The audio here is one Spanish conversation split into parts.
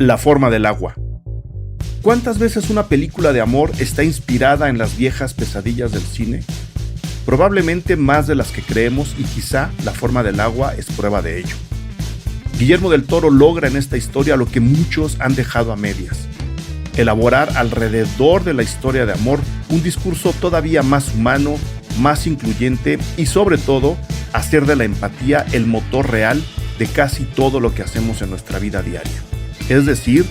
La forma del agua. ¿Cuántas veces una película de amor está inspirada en las viejas pesadillas del cine? Probablemente más de las que creemos, y quizá La forma del agua es prueba de ello. Guillermo del Toro logra en esta historia lo que muchos han dejado a medias: elaborar alrededor de la historia de amor un discurso todavía más humano, más incluyente y, sobre todo, hacer de la empatía el motor real de casi todo lo que hacemos en nuestra vida diaria. Es decir,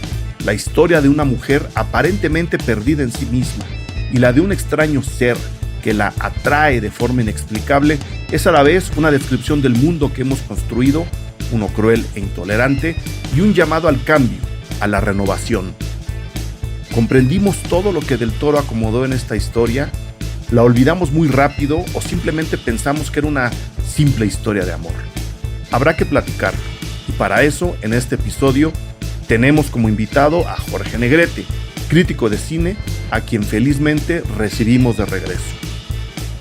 la historia de una mujer aparentemente perdida en sí misma y la de un extraño ser que la atrae de forma inexplicable es a la vez una descripción del mundo que hemos construido, uno cruel e intolerante, y un llamado al cambio, a la renovación. ¿Comprendimos todo lo que del Toro acomodó en esta historia? ¿La olvidamos muy rápido o simplemente pensamos que era una simple historia de amor? Habrá que platicarlo, y para eso, en este episodio, tenemos como invitado a Jorge Negrete, crítico de cine, a quien felizmente recibimos de regreso.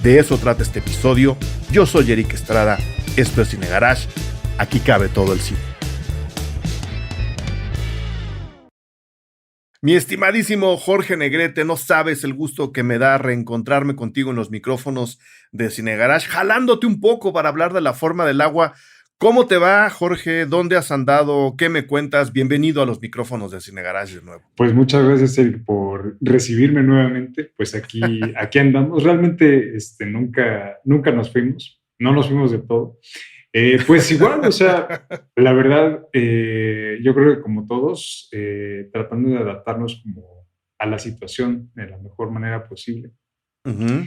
De eso trata este episodio. Yo soy Eric Estrada, esto es Cine Garage, aquí cabe todo el cine. Mi estimadísimo Jorge Negrete, no sabes el gusto que me da reencontrarme contigo en los micrófonos de Cine Garage, jalándote un poco para hablar de La forma del agua. ¿Cómo te va, Jorge? ¿Dónde has andado? ¿Qué me cuentas? Bienvenido a los micrófonos de Cine Garage de nuevo. Pues muchas gracias, Eric, por recibirme nuevamente. Pues aquí andamos. Realmente nunca nos fuimos, no nos fuimos de todo. Pues igual, o sea, la verdad, yo creo que como todos, tratando de adaptarnos como a la situación de la mejor manera posible. Uh-huh.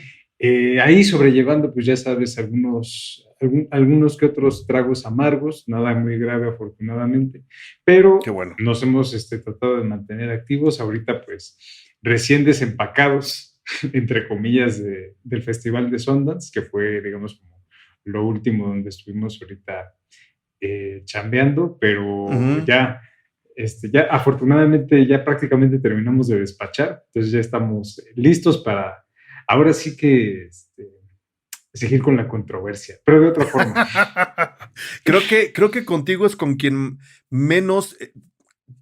Ahí sobrellevando, pues ya sabes, algunos que otros tragos amargos, nada muy grave afortunadamente, pero Qué bueno. nos hemos tratado de mantener activos. Ahorita pues recién desempacados, entre comillas, del Festival de Sundance, que fue, digamos, como lo último donde estuvimos ahorita chambeando, pero Uh-huh. ya afortunadamente ya prácticamente terminamos de despachar, entonces ya estamos listos para ahora sí que seguir con la controversia, pero de otra forma. Creo que contigo es con quien menos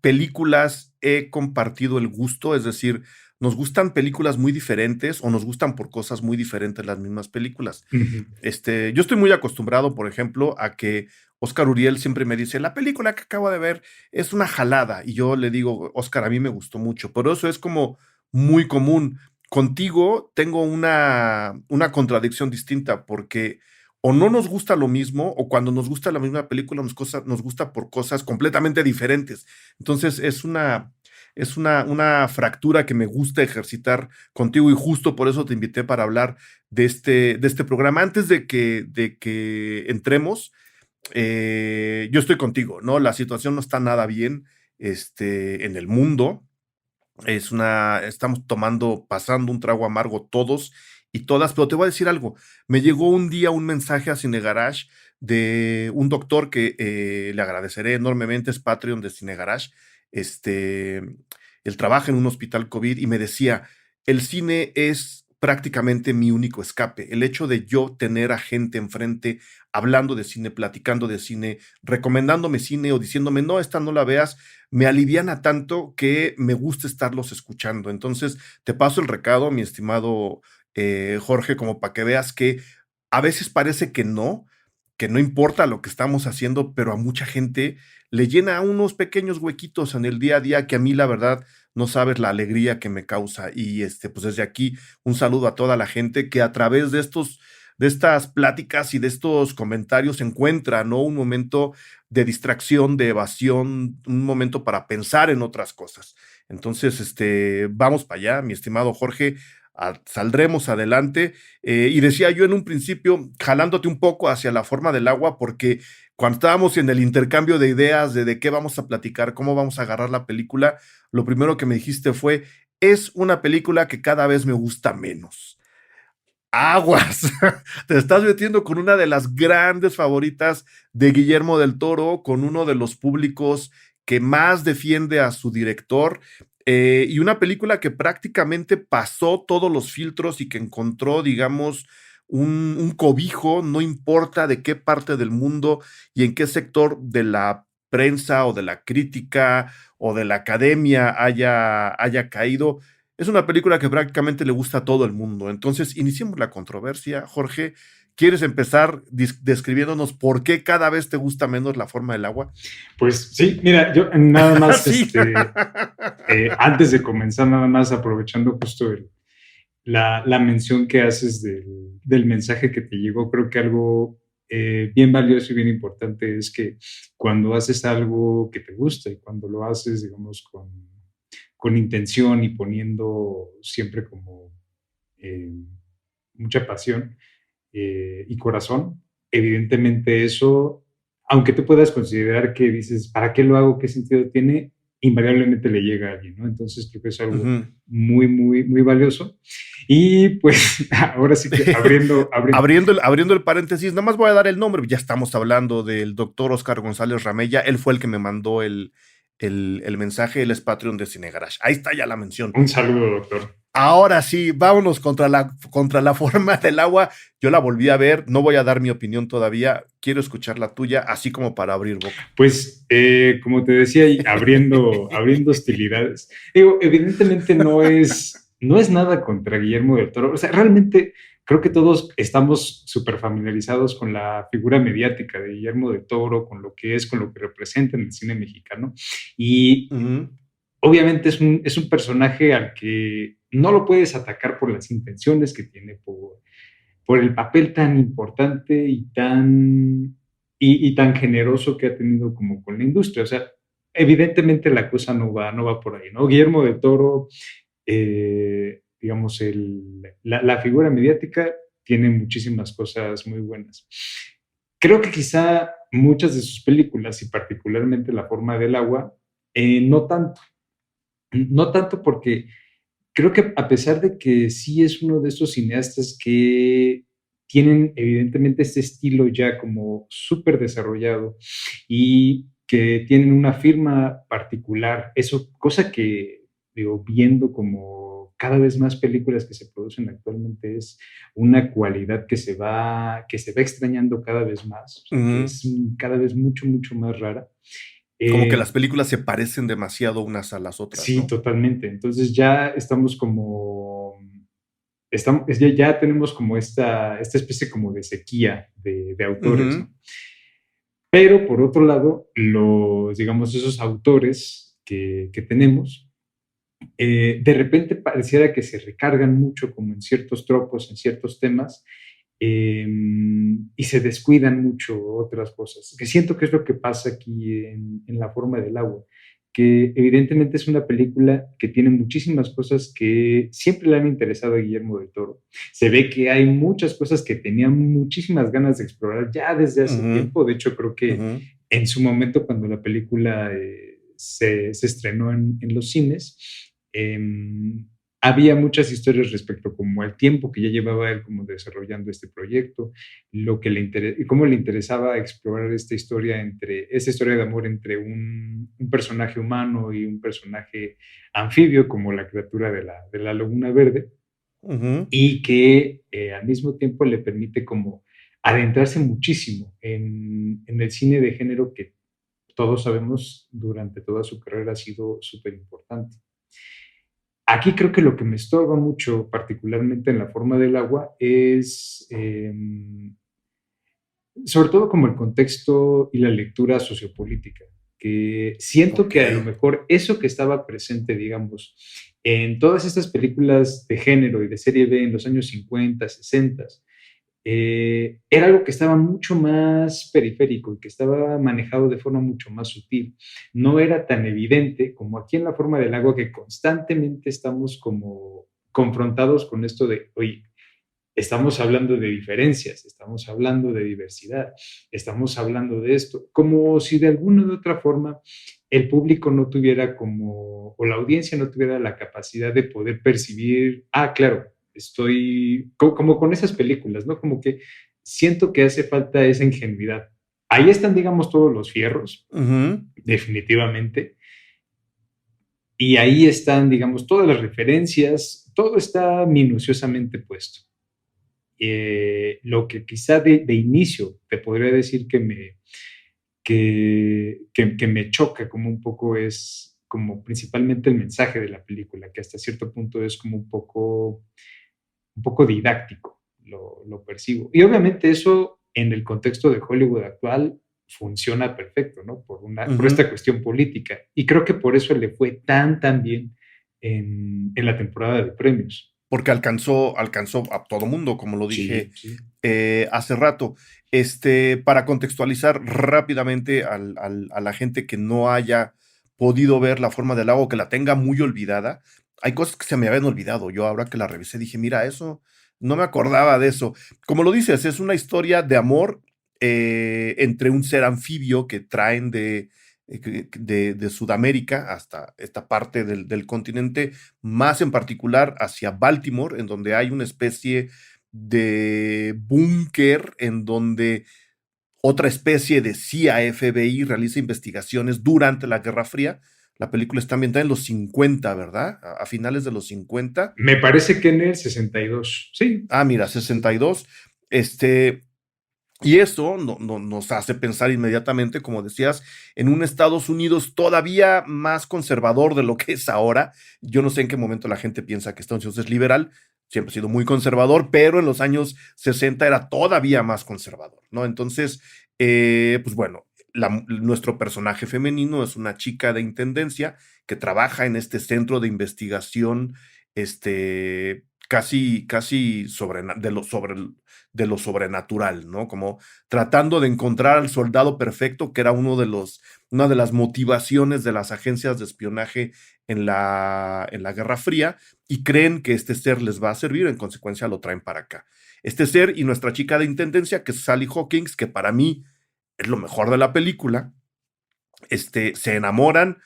películas he compartido el gusto, es decir, nos gustan películas muy diferentes o nos gustan por cosas muy diferentes las mismas películas. Ujú. Yo estoy muy acostumbrado, por ejemplo, a que Oscar Uriel siempre me dice: la película que acabo de ver es una jalada, y yo le digo: Oscar, a mí me gustó mucho, pero eso es como muy común. Contigo tengo una contradicción distinta, porque o no nos gusta lo mismo, o cuando nos gusta la misma película nos gusta por cosas completamente diferentes. Entonces es una fractura que me gusta ejercitar contigo, y justo por eso te invité para hablar de este programa. Antes de que entremos, yo estoy contigo, ¿no? La situación no está nada bien en el mundo. Estamos pasando un trago amargo todos y todas, pero te voy a decir algo. Me llegó un día un mensaje a Cine Garage de un doctor que le agradeceré enormemente, es Patreon de Cine Garage. Él trabaja en un hospital COVID y me decía: el cine es prácticamente mi único escape. El hecho de yo tener a gente enfrente hablando de cine, platicando de cine, recomendándome cine o diciéndome: no, esta no la veas, me aliviana tanto que me gusta estarlos escuchando. Entonces, te paso el recado, mi estimado Jorge, como para que veas que a veces parece que no importa lo que estamos haciendo, pero a mucha gente le llena unos pequeños huequitos en el día a día que a mí, la verdad, no sabes la alegría que me causa. Y pues desde aquí, un saludo a toda la gente que a través de estas pláticas y de estos comentarios encuentra, ¿no?, un momento de distracción, de evasión, un momento para pensar en otras cosas. Entonces, vamos para allá, mi estimado Jorge, saldremos adelante. Y decía yo en un principio, jalándote un poco hacia La forma del agua, porque cuando estábamos en el intercambio de ideas de qué vamos a platicar, cómo vamos a agarrar la película, lo primero que me dijiste fue: es una película que cada vez me gusta menos. Aguas, te estás metiendo con una de las grandes favoritas de Guillermo del Toro, con uno de los públicos que más defiende a su director, y una película que prácticamente pasó todos los filtros y que encontró, digamos, un cobijo, no importa de qué parte del mundo y en qué sector de la prensa o de la crítica o de la academia haya caído. Es una película que prácticamente le gusta a todo el mundo. Entonces, iniciemos la controversia. Jorge, ¿quieres empezar describiéndonos por qué cada vez te gusta menos La forma del agua? Pues sí, mira, yo nada más, Sí. antes de comenzar, nada más aprovechando justo la mención que haces del mensaje que te llegó, creo que algo bien valioso y bien importante es que cuando haces algo que te gusta y cuando lo haces, digamos, con intención y poniendo siempre como eh, mucha pasión y corazón, evidentemente eso, aunque tú puedas considerar que dices, ¿para qué lo hago? ¿Qué sentido tiene? Invariablemente le llega a alguien, ¿no? Entonces creo que es algo Ujú. muy, muy, muy valioso. Y pues ahora sí que abriendo. Abriendo el paréntesis, nada más voy a dar el nombre. Ya estamos hablando del doctor Oscar González Ramella. Él fue el que me mandó el mensaje. Él es Patreon de Cine Garage. Ahí está ya la mención. Un saludo, doctor. Ahora sí, vámonos contra la forma del agua. Yo la volví a ver, no voy a dar mi opinión todavía. Quiero escuchar la tuya, así como para abrir boca. Pues, como te decía, y abriendo hostilidades. Digo, evidentemente no es nada contra Guillermo del Toro. O sea, realmente creo que todos estamos súper familiarizados con la figura mediática de Guillermo del Toro, con lo que es, con lo que representa en el cine mexicano. Y Ujú, obviamente es un personaje al que no lo puedes atacar por las intenciones que tiene, por el papel tan importante y tan generoso que ha tenido como con la industria. O sea, evidentemente la cosa no va por ahí, ¿no? Guillermo del Toro, digamos, la figura mediática tiene muchísimas cosas muy buenas. Creo que quizá muchas de sus películas, y particularmente La forma del agua, no tanto. No tanto porque creo que a pesar de que sí es uno de esos cineastas que tienen evidentemente este estilo ya como súper desarrollado y que tienen una firma particular, eso, cosa que digo, viendo como cada vez más películas que se producen actualmente es una cualidad que se va extrañando cada vez más, o sea, que ujú. es cada vez mucho, mucho más rara. Como que Eh, las películas se parecen demasiado unas a las otras, Sí, ¿no? totalmente. Entonces ya estamos ya tenemos como esta especie como de sequía de autores, Ujú, ¿no? Pero por otro lado, digamos, esos autores que tenemos, de repente pareciera que se recargan mucho como en ciertos tropos, en ciertos temas, y se descuidan mucho otras cosas. Que siento que es lo que pasa aquí en La forma del agua, que evidentemente es una película que tiene muchísimas cosas que siempre le han interesado a Guillermo del Toro. Se ve que hay muchas cosas que tenía muchísimas ganas de explorar ya desde hace ujú, tiempo. De hecho, creo que ujú, en su momento, cuando la película se estrenó en los cines, había muchas historias respecto como al tiempo que ya llevaba él como desarrollando este proyecto, cómo le interesaba explorar esta historia de amor entre un personaje humano y un personaje anfibio como la criatura de la Laguna Verde, ujú. y que al mismo tiempo le permite como adentrarse muchísimo en el cine de género que todos sabemos durante toda su carrera ha sido súper importante. Aquí creo que lo que me estorba mucho, particularmente en La forma del agua, es sobre todo como el contexto y la lectura sociopolítica, que siento Ok. que a lo mejor eso que estaba presente, digamos, en todas estas películas de género y de serie B en los años 50, 60, era algo que estaba mucho más periférico y que estaba manejado de forma mucho más sutil. No era tan evidente como aquí en La forma del agua, que constantemente estamos como confrontados con esto de, oye, estamos hablando de diferencias, estamos hablando de diversidad, estamos hablando de esto, como si de alguna u otra forma el público no tuviera o la audiencia no tuviera la capacidad de poder percibir, claro, estoy como con esas películas, ¿no? Como que siento que hace falta esa ingenuidad. Ahí están, digamos, todos los fierros, Ujú, definitivamente, y ahí están, digamos, todas las referencias, todo está minuciosamente puesto. Lo que quizá de inicio te podría decir que me choca como un poco es como principalmente el mensaje de la película, que hasta cierto punto es como un poco didáctico, lo percibo. Y obviamente eso en el contexto de Hollywood actual funciona perfecto, ¿no? Por Ujú. esta cuestión política. Y creo que por eso le fue tan bien en la temporada de premios. Porque alcanzó a todo mundo, como lo dije Sí, sí. hace rato. Para contextualizar rápidamente a la gente que no haya podido ver La forma del agua, o que la tenga muy olvidada, hay cosas que se me habían olvidado. Yo ahora que la revisé dije, mira, eso no me acordaba de eso. Como lo dices, es una historia de amor entre un ser anfibio que traen de Sudamérica hasta esta parte del continente, más en particular hacia Baltimore, en donde hay una especie de búnker en donde otra especie de CIA, FBI realiza investigaciones durante la Guerra Fría. La película está ambientada en los 50, ¿verdad? A finales de los 50. Me parece que en el 62. Sí. Ah, mira, Sí. 62. Este, y eso nos hace pensar inmediatamente, como decías, en un Estados Unidos todavía más conservador de lo que es ahora. Yo no sé en qué momento la gente piensa que Estados Unidos es liberal, siempre ha sido muy conservador, pero en los años 60 era todavía más conservador, ¿no? Entonces, pues bueno, nuestro personaje femenino es una chica de intendencia que trabaja en este centro de investigación, casi de lo sobrenatural, ¿no? Como tratando de encontrar al soldado perfecto, que era una de las motivaciones de las agencias de espionaje en la Guerra Fría, y creen que este ser les va a servir, en consecuencia lo traen para acá. Este ser y nuestra chica de intendencia, que es Sally Hawkins, que para mí es lo mejor de la película, se enamoran.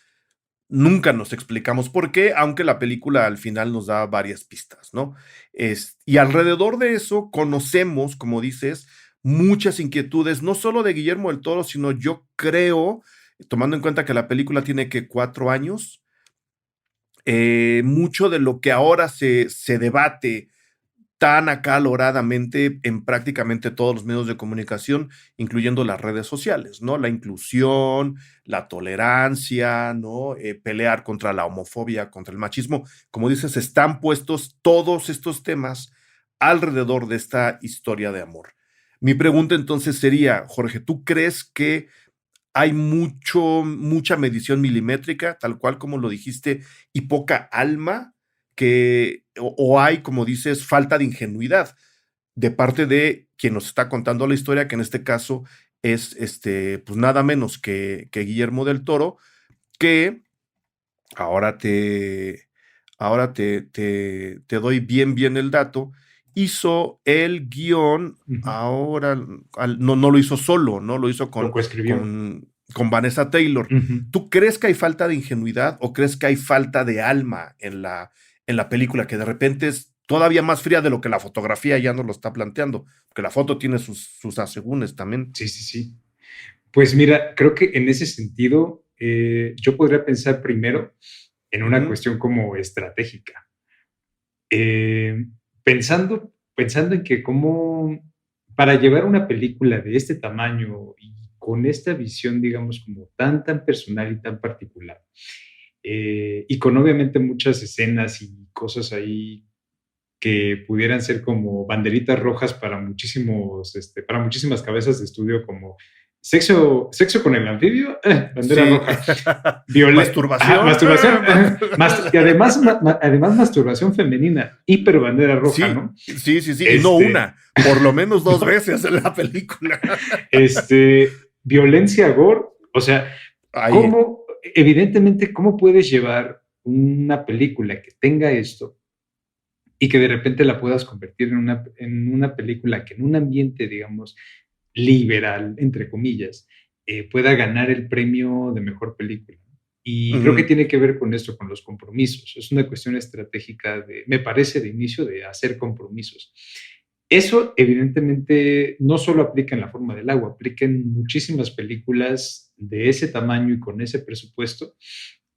Nunca nos explicamos por qué, aunque la película al final nos da varias pistas, ¿no? Y alrededor de eso conocemos, como dices, muchas inquietudes, no solo de Guillermo del Toro, sino yo creo, tomando en cuenta que la película tiene que 4 años, mucho de lo que ahora se debate tan acaloradamente en prácticamente todos los medios de comunicación, incluyendo las redes sociales, ¿no? La inclusión, la tolerancia, ¿no? Pelear contra la homofobia, contra el machismo. Como dices, están puestos todos estos temas alrededor de esta historia de amor. Mi pregunta entonces sería, Jorge, ¿tú crees que hay mucha medición milimétrica, tal cual como lo dijiste, y poca alma, o hay, como dices, falta de ingenuidad de parte de quien nos está contando la historia, que en este caso es pues nada menos que Guillermo del Toro, que ahora te, ahora te doy bien el dato, hizo el guión, Ujú. ahora no lo hizo solo, ¿no? Lo hizo Lo coescribió. con Vanessa Taylor. Ujú. ¿Tú crees que hay falta de ingenuidad o crees que hay falta de alma en la película, que de repente es todavía más fría de lo que la fotografía ya nos lo está planteando? Porque la foto tiene sus asegúnes también. Sí, sí, sí. Pues mira, creo que en ese sentido yo podría pensar primero en una Ujú, cuestión como estratégica. Eh, pensando en que cómo, para llevar una película de este tamaño y con esta visión, digamos, como tan personal y tan particular, y con obviamente muchas escenas y cosas ahí que pudieran ser como banderitas rojas para para muchísimas cabezas de estudio, como sexo con el anfibio, bandera sí. roja. Ajá, Masturbación. masturbación, y además, además masturbación femenina, hiper bandera roja, Sí, ¿no? sí, y no Este, una, por lo menos dos no, veces en la película. violencia gore, o sea, Ahí. ¿cómo, evidentemente, cómo puedes llevar una película que tenga esto y que de repente la puedas convertir en una película que en un ambiente, digamos, liberal, entre comillas, pueda ganar el premio de mejor película? Y creo que Ujú, tiene que ver con esto, con los compromisos. Es una cuestión estratégica, me parece, de inicio, de hacer compromisos. Eso, evidentemente, no solo aplica en La forma del agua, aplica en muchísimas películas de ese tamaño y con ese presupuesto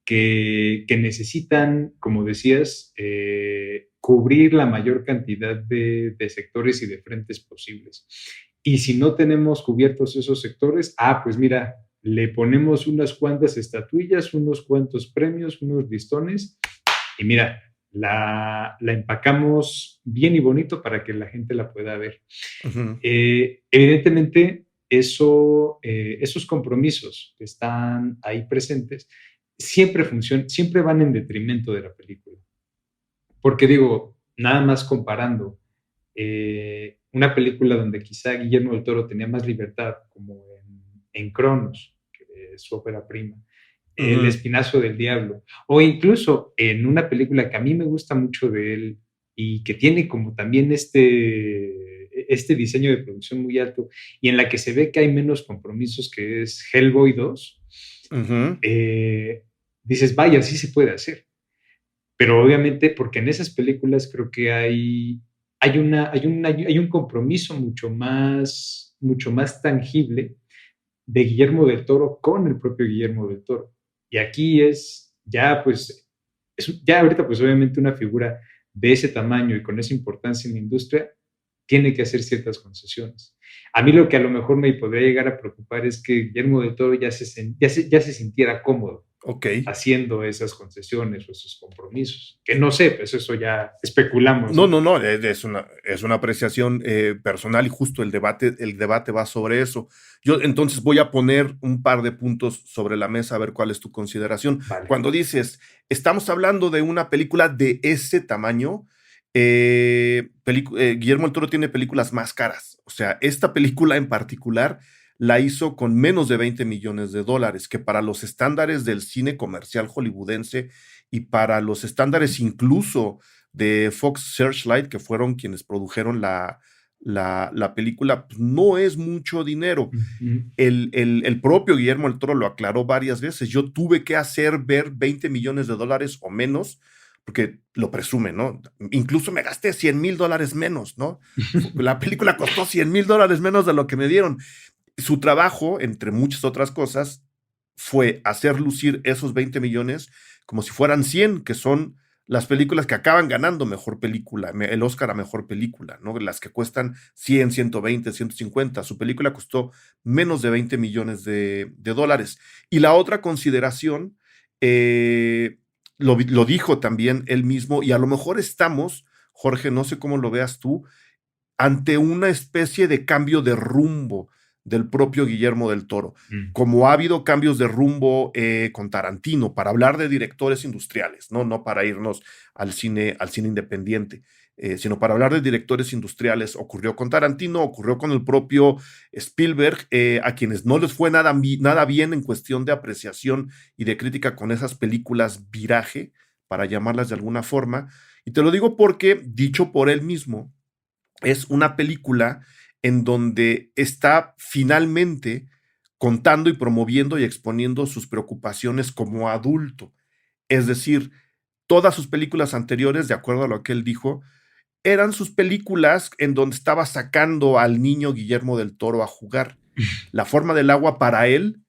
que necesitan, como decías, cubrir la mayor cantidad de sectores y de frentes posibles. Y si no tenemos cubiertos esos sectores, pues mira, le ponemos unas cuantas estatuillas, unos cuantos premios, unos listones, y mira, la empacamos bien y bonito para que la gente la pueda ver. Ujú. Evidentemente, esos compromisos que están ahí presentes siempre funcionan, siempre van en detrimento de la película. Porque digo, nada más comparando una película donde quizá Guillermo del Toro tenía más libertad, como en Cronos, que es su ópera prima, El Ujú. Espinazo del Diablo, o incluso en una película que a mí me gusta mucho de él y que tiene como también este diseño de producción muy alto y en la que se ve que hay menos compromisos, que es Hellboy 2, Ujú. eh, dices, vaya, sí se puede hacer. Pero obviamente, porque en esas películas creo que hay un compromiso mucho más tangible de Guillermo del Toro con el propio Guillermo del Toro. Y aquí es ya, pues, ya ahorita, pues, obviamente una figura de ese tamaño y con esa importancia en la industria tiene que hacer ciertas concesiones. A mí lo que a lo mejor me podría llegar a preocupar es que Guillermo del Toro ya se sintiera cómodo Ok. haciendo esas concesiones o esos compromisos. Que no sé, pues eso ya especulamos, No, ¿no? no, no, es una apreciación personal y justo el debate va sobre eso. Yo entonces voy a poner un par de puntos sobre la mesa a ver cuál es tu consideración. Vale. Cuando dices, estamos hablando de una película de ese tamaño, Guillermo del Toro tiene películas más caras. O sea, esta película en particular la hizo con menos de $20 millones, que para los estándares del cine comercial hollywoodense y para los estándares incluso de Fox Searchlight, que fueron quienes produjeron la película, pues no es mucho dinero. Ujú. El propio Guillermo del Toro lo aclaró varias veces. Yo tuve que hacer ver $20 millones o menos, porque lo presume, ¿no? Incluso me gasté $100,000 menos, ¿no? La película costó $100,000 menos de lo que me dieron. Su trabajo, entre muchas otras cosas, fue hacer lucir esos 20 millones como si fueran 100, que son las películas que acaban ganando mejor película, el Oscar a mejor película, ¿no? Las que cuestan 100, 120, 150. Su película costó menos de $20 millones de dólares. Y la otra consideración, lo dijo también él mismo, y a lo mejor estamos, Jorge, no sé cómo lo veas tú, ante una especie de cambio de rumbo del propio Guillermo del Toro, Mm. como ha habido cambios de rumbo con Tarantino, para hablar de directores industriales, no para irnos al cine independiente, sino para hablar de directores industriales. Ocurrió con Tarantino, ocurrió con el propio Spielberg, a quienes no les fue nada bien en cuestión de apreciación y de crítica con esas películas viraje, para llamarlas de alguna forma. Y te lo digo porque, dicho por él mismo, es una película en donde está finalmente contando y promoviendo y exponiendo sus preocupaciones como adulto. Es decir, todas sus películas anteriores, de acuerdo a lo que él dijo, eran sus películas en donde estaba sacando al niño Guillermo del Toro a jugar. La forma del agua para él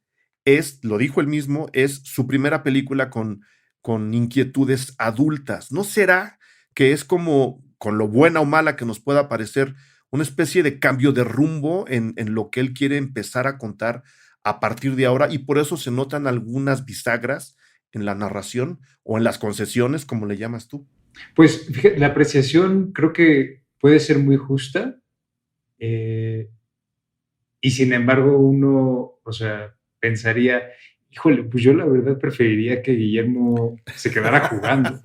es, lo dijo él mismo, es su primera película con inquietudes adultas. ¿No será que es como, con lo buena o mala que nos pueda parecer, una especie de cambio de rumbo en lo que él quiere empezar a contar a partir de ahora? Y por eso se notan algunas bisagras en la narración o en las concesiones, como le llamas tú. Pues fíjate, la apreciación creo que puede ser muy justa, eh, y sin embargo uno, o sea, pensaría, híjole, pues yo la verdad preferiría que Guillermo se quedara jugando,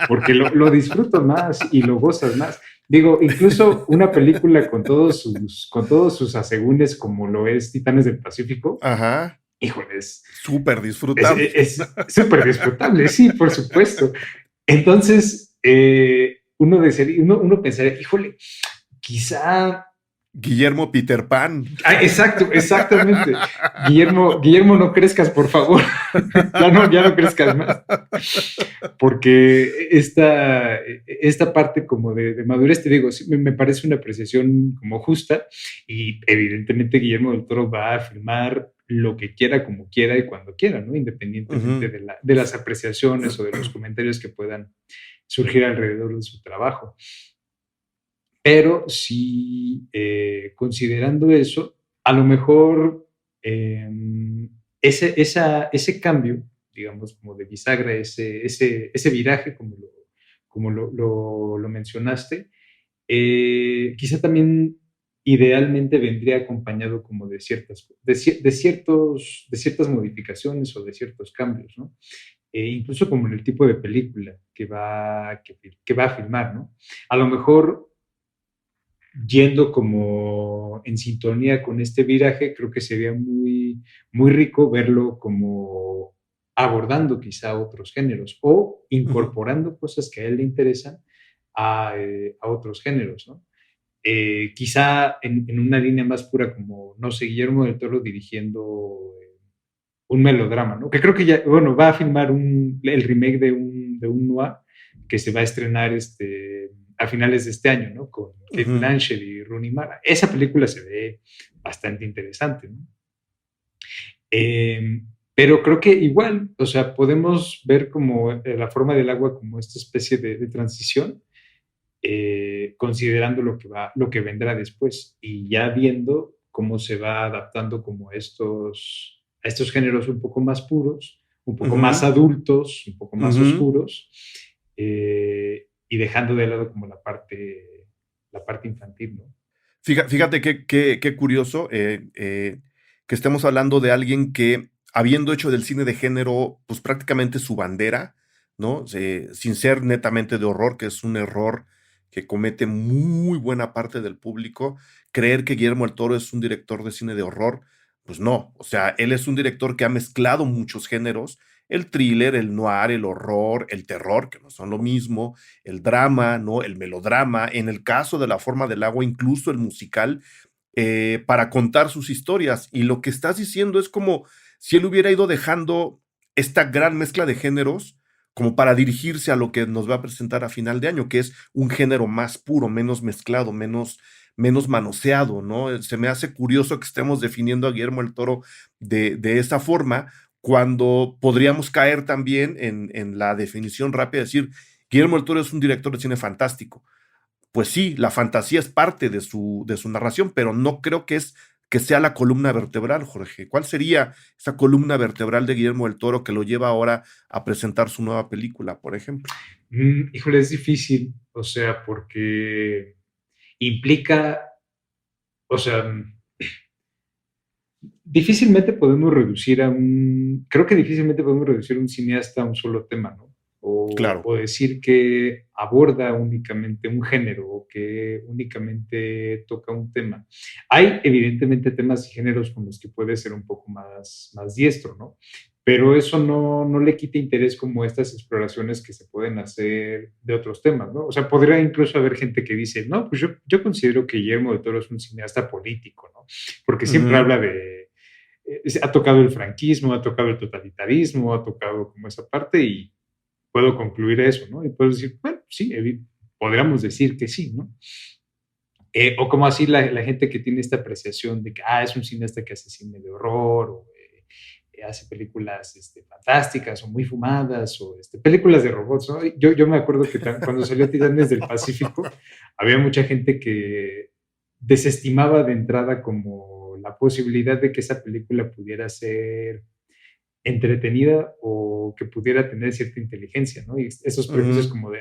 porque lo disfruto más y lo gozas más. Digo, incluso una película con todos sus asegúnes como lo es Titanes del Pacífico, Ajá, híjole, súper disfrutable. es súper disfrutable, sí, por supuesto. Entonces, uno pensaría, híjole, quizá. Guillermo Peter Pan. Ah, exacto, exactamente. Guillermo, no crezcas, por favor. Ya no crezcas más. Porque esta parte como de madurez, te digo, sí, me parece una apreciación como justa y evidentemente Guillermo del Toro va a filmar lo que quiera, como quiera y cuando quiera, ¿no? Independientemente Ujú. de las apreciaciones o de los comentarios que puedan surgir alrededor de su trabajo. Pero sí, considerando eso, a lo mejor ese cambio, digamos, como de bisagra, ese viraje, como lo mencionaste, quizá también idealmente vendría acompañado como de ciertas modificaciones o de ciertos cambios, ¿no? Incluso como en el tipo de película que va a filmar, ¿no? A lo mejor yendo como en sintonía con este viraje, creo que sería muy, muy rico verlo como abordando quizá otros géneros o Ujú. incorporando cosas que a él le interesan a otros géneros, ¿no? Quizá en una línea más pura como, no sé, Guillermo del Toro dirigiendo un melodrama, ¿no? Que creo que ya, bueno, va a filmar el remake de un noir que se va a estrenar a finales de este año, ¿no? Con Kate Ujú. Blanchett y Rooney Mara. Esa película se ve bastante interesante, ¿no? Pero creo que igual, o sea, podemos ver como la forma del agua como esta especie de transición, considerando lo que vendrá después y ya viendo cómo se va adaptando como a estos géneros un poco más puros, un poco más Ujú. adultos, un poco más Ujú. oscuros, y dejando de lado como la parte infantil, ¿no? Fíjate qué curioso, que estemos hablando de alguien que, habiendo hecho del cine de género, pues, prácticamente su bandera, ¿no? Sin ser netamente de horror, que es un error que comete muy buena parte del público, creer que Guillermo del Toro es un director de cine de horror, pues no. O sea, él es un director que ha mezclado muchos géneros, el thriller, el noir, el horror, el terror, que no son lo mismo, el drama, ¿no? El melodrama, en el caso de La forma del agua, incluso el musical, para contar sus historias. Y lo que estás diciendo es como si él hubiera ido dejando esta gran mezcla de géneros como para dirigirse a lo que nos va a presentar a final de año, que es un género más puro, menos mezclado, menos manoseado, ¿no? Se me hace curioso que estemos definiendo a Guillermo el Toro de esa forma, cuando podríamos caer también en la definición rápida de decir, Guillermo del Toro es un director de cine fantástico. Pues sí, la fantasía es parte de su narración, pero no creo que sea la columna vertebral, Jorge. ¿Cuál sería esa columna vertebral de Guillermo del Toro que lo lleva ahora a presentar su nueva película, por ejemplo? Híjole, es difícil, o sea, porque implica, o sea, creo que difícilmente podemos reducir un cineasta a un solo tema, ¿no? O, Claro. o decir que aborda únicamente un género o que únicamente toca un tema. Hay evidentemente temas y géneros con los que puede ser un poco más diestro, ¿no? Pero eso no le quita interés como estas exploraciones que se pueden hacer de otros temas, ¿no? O sea, podría incluso haber gente que dice, no, pues yo considero que Guillermo de Toro es un cineasta político, ¿no? Porque siempre Ujú. habla ha tocado el franquismo, ha tocado el totalitarismo, ha tocado como esa parte y puedo concluir eso, ¿no? Y puedo decir, bueno, sí, podríamos decir que sí, ¿no? O como así la gente que tiene esta apreciación de que, es un cineasta que hace cine de horror, o hace películas fantásticas o muy fumadas, o películas de robots, ¿no? Yo me acuerdo que cuando salió Titanes del Pacífico, había mucha gente que desestimaba de entrada como la posibilidad de que esa película pudiera ser entretenida o que pudiera tener cierta inteligencia, ¿no? Y esos prejuicios Ujú. como de,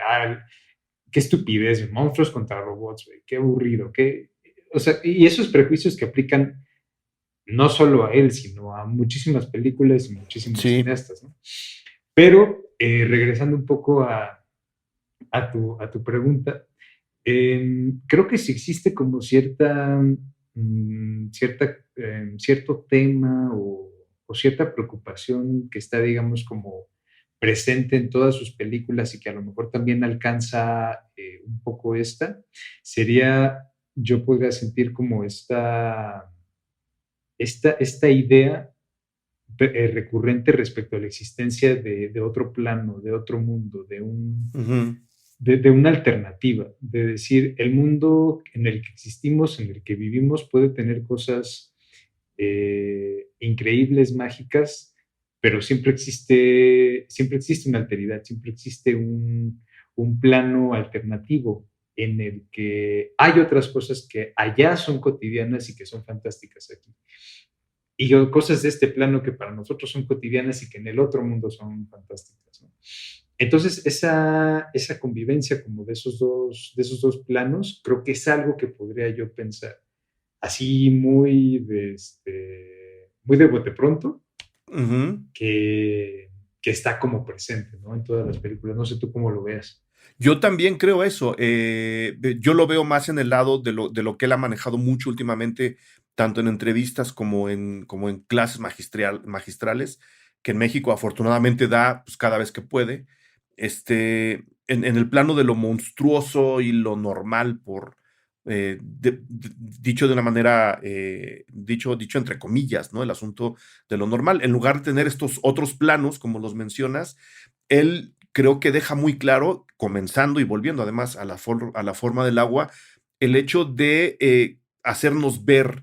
qué estupidez, monstruos contra robots, güey, qué aburrido, o sea, y esos prejuicios que aplican no solo a él, sino a muchísimas películas y muchísimos Sí. cineastas, ¿no? Pero regresando un poco a tu pregunta, creo que si existe como cierto tema o cierta preocupación que está, digamos, como presente en todas sus películas y que a lo mejor también alcanza un poco yo podría sentir como esta idea recurrente respecto a la existencia de otro plano, de otro mundo, Ujú. de una alternativa, de decir, el mundo en el que existimos, en el que vivimos, puede tener cosas increíbles, mágicas, pero siempre existe una alteridad, siempre existe un plano alternativo en el que hay otras cosas que allá son cotidianas y que son fantásticas aquí. cosas de este plano que para nosotros son cotidianas y que en el otro mundo son fantásticas, ¿no? Entonces, esa convivencia como de esos dos planos, creo que es algo que podría yo pensar así muy de bote pronto, Ujú. que, que está como presente, ¿no? En todas las películas. No sé tú cómo lo veas. Yo también creo eso. Yo lo veo más en el lado de lo que él ha manejado mucho últimamente, tanto en entrevistas como en clases magistrales, que en México afortunadamente da pues, cada vez que puede. En el plano de lo monstruoso y lo normal, dicho de una manera, dicho entre comillas, ¿no? El asunto de lo normal. En lugar de tener estos otros planos, como los mencionas, él creo que deja muy claro, comenzando y volviendo además a a la forma del agua, el hecho de hacernos ver